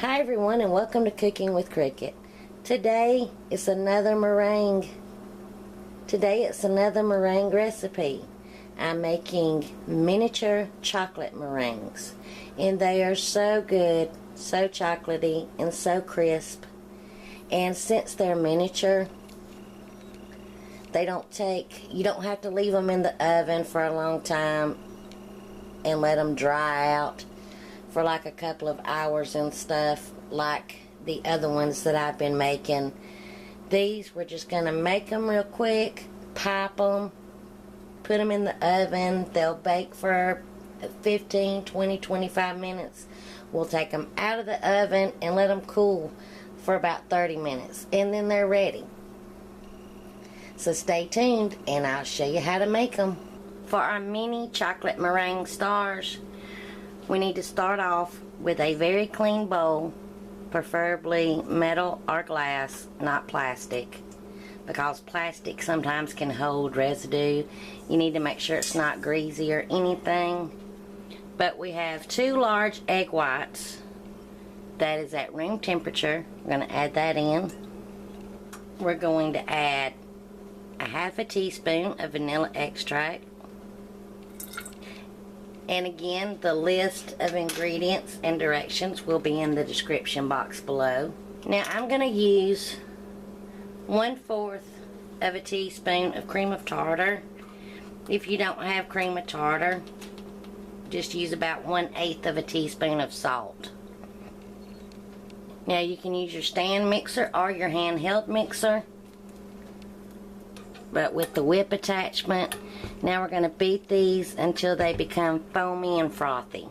Hi everyone, and welcome to Cooking with Cricket. Today it's another meringue. Recipe. I'm making miniature chocolate meringues, and they are so good, so chocolatey, and so crisp. And since they're miniature, you don't have to leave them in the oven for a long time and let them dry out for like a couple of hours and stuff like the other ones that I've been making. These, we're just going to make them real quick, pipe them, put them in the oven. They'll bake for 15, 20, 25 minutes. We'll take them out of the oven and let them cool for about 30 minutes, and then they're ready. So stay tuned and I'll show you how to make them. For our mini chocolate meringue stars, we need to start off with a very clean bowl, preferably metal or glass, not plastic, because plastic sometimes can hold residue. You need to make sure it's not greasy or anything. But we have 2 large egg whites. That is at room temperature. We're going to add that in. We're going to add a half a teaspoon of vanilla extract. And again, the list of ingredients and directions will be in the description box below. Now I'm going to use 1/4 of a teaspoon of cream of tartar. If you don't have cream of tartar, just use about 1/8 of a teaspoon of salt. Now you can use your stand mixer or your handheld mixer, but with the whip attachment. Now we're going to beat these until they become foamy and frothy.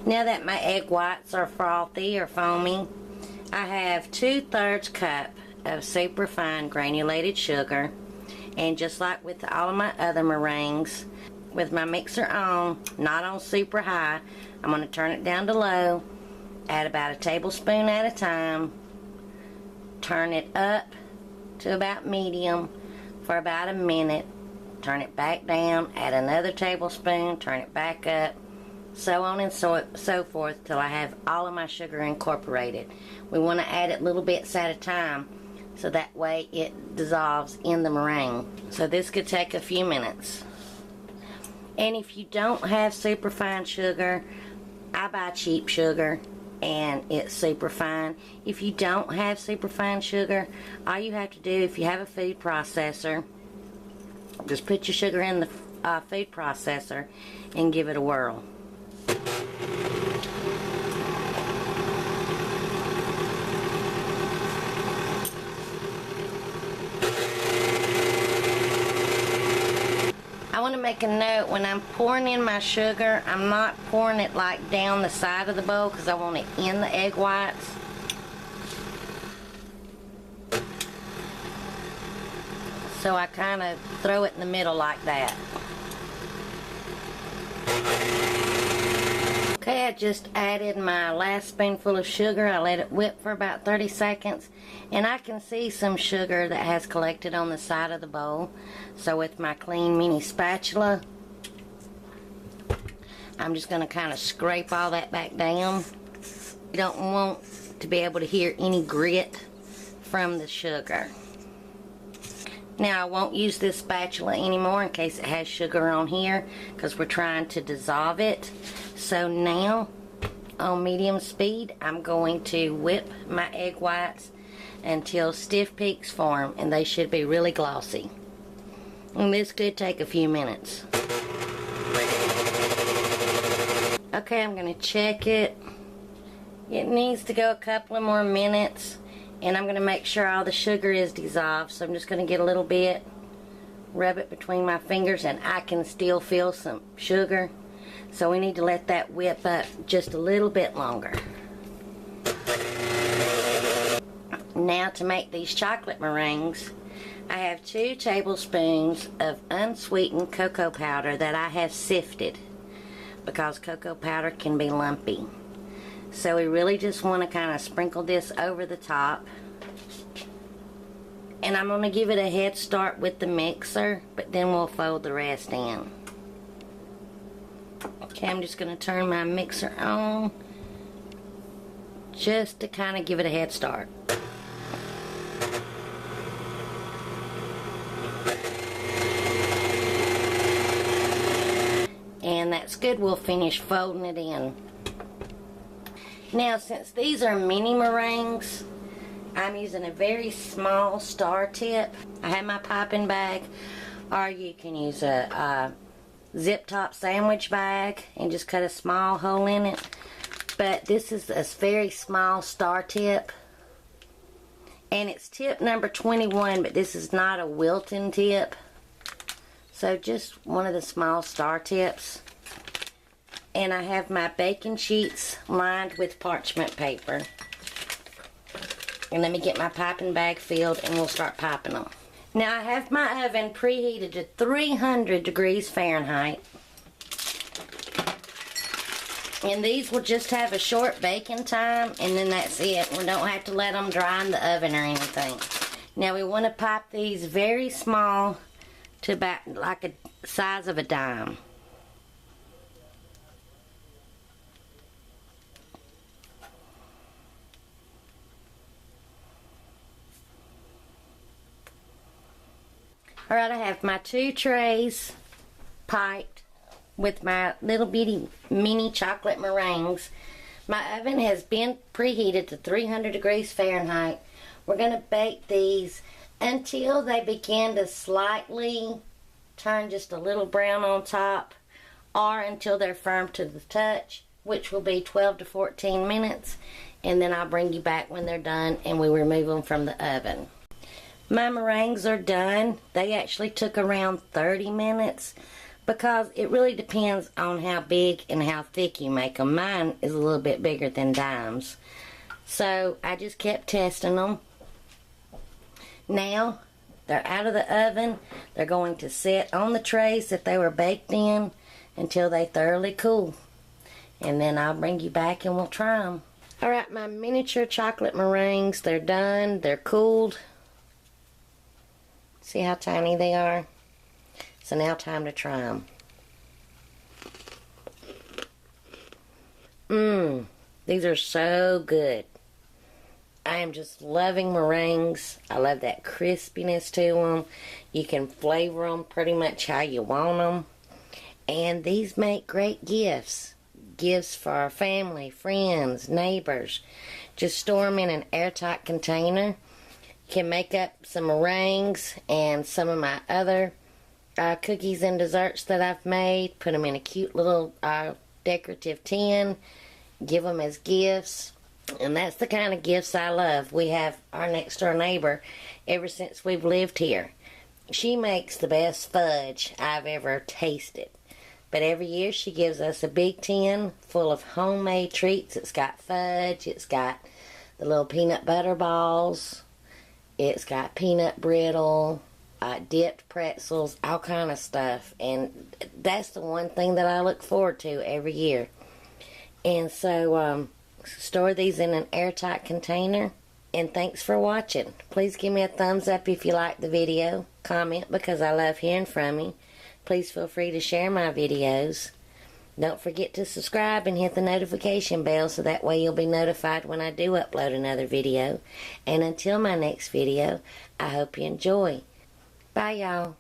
Now that my egg whites are frothy or foamy, I have 2/3 cup of superfine granulated sugar, and just like with all of my other meringues, with my mixer on, not on super high, I'm going to turn it down to low, add about a tablespoon at a time, turn it up to about medium for about a minute, turn it back down, add another tablespoon, turn it back up, so on and so forth till I have all of my sugar incorporated. We want to add it little bits at a time so that way it dissolves in the meringue. So this could take a few minutes. And if you don't have superfine sugar, I buy cheap sugar and it's super fine. If you don't have superfine sugar, all you have to do, if you have a food processor, just put your sugar in the food processor and give it a whirl. I want to make a note, when I'm pouring in my sugar, I'm not pouring it like down the side of the bowl because I want it in the egg whites. So I kind of throw it in the middle like that. Okay, I just added my last spoonful of sugar. I let it whip for about 30 seconds, and I can see some sugar that has collected on the side of the bowl. So with my clean mini spatula, I'm just going to kind of scrape all that back down. You don't want to be able to hear any grit from the sugar. Now I won't use this spatula anymore in case it has sugar on here, because we're trying to dissolve it. So now, on medium speed, I'm going to whip my egg whites until stiff peaks form, and they should be really glossy. And this could take a few minutes. Okay, I'm going to check it. It needs to go a couple of more minutes, and I'm going to make sure all the sugar is dissolved. So I'm just going to get a little bit, rub it between my fingers, and I can still feel some sugar. So we need to let that whip up just a little bit longer. Now to make these chocolate meringues, I have 2 tablespoons of unsweetened cocoa powder that I have sifted, because cocoa powder can be lumpy. So we really just want to kind of sprinkle this over the top. And I'm going to give it a head start with the mixer, but then we'll fold the rest in. Okay, I'm just going to turn my mixer on just to kind of give it a head start. And that's good. We'll finish folding it in. Now, since these are mini meringues, I'm using a very small star tip. I have my piping bag, or you can use a zip top sandwich bag and just cut a small hole in it. But this is a very small star tip, and it's tip number 21, but this is not a wilting tip. So just one of the small star tips. And I have my baking sheets lined with parchment paper. And let me get my piping bag filled and we'll start piping them. Now I have my oven preheated to 300 degrees Fahrenheit. And these will just have a short baking time, and then that's it. We don't have to let them dry in the oven or anything. Now we want to pipe these very small to about like a size of a dime. Alright, I have my 2 trays piped with my little bitty mini chocolate meringues. My oven has been preheated to 300 degrees Fahrenheit. We're going to bake these until they begin to slightly turn just a little brown on top, or until they're firm to the touch, which will be 12 to 14 minutes. And then I'll bring you back when they're done and we remove them from the oven. My meringues are done. They actually took around 30 minutes because it really depends on how big and how thick you make them. Mine is a little bit bigger than Dime's. So I just kept testing them. Now they're out of the oven. They're going to sit on the trays that they were baked in until they thoroughly cool. And then I'll bring you back and we'll try them. Alright, my miniature chocolate meringues, they're done. They're cooled. See how tiny they are? So now time to try them. These are so good. I am just loving meringues. I love that crispiness to them. You can flavor them pretty much how you want them. And these make great gifts. Gifts for our family, friends, neighbors. Just store them in an airtight container. Can make up some meringues and some of my other cookies and desserts that I've made. Put them in a cute little decorative tin. Give them as gifts. And that's the kind of gifts I love. We have our next door neighbor ever since we've lived here. She makes the best fudge I've ever tasted. But every year she gives us a big tin full of homemade treats. It's got fudge. It's got the little peanut butter balls. It's got peanut brittle, dipped pretzels, all kind of stuff. And that's the one thing that I look forward to every year. And so, store these in an airtight container. And thanks for watching. Please give me a thumbs up if you like the video. Comment, because I love hearing from you. Please feel free to share my videos. Don't forget to subscribe and hit the notification bell so that way you'll be notified when I do upload another video. And until my next video, I hope you enjoy. Bye, y'all.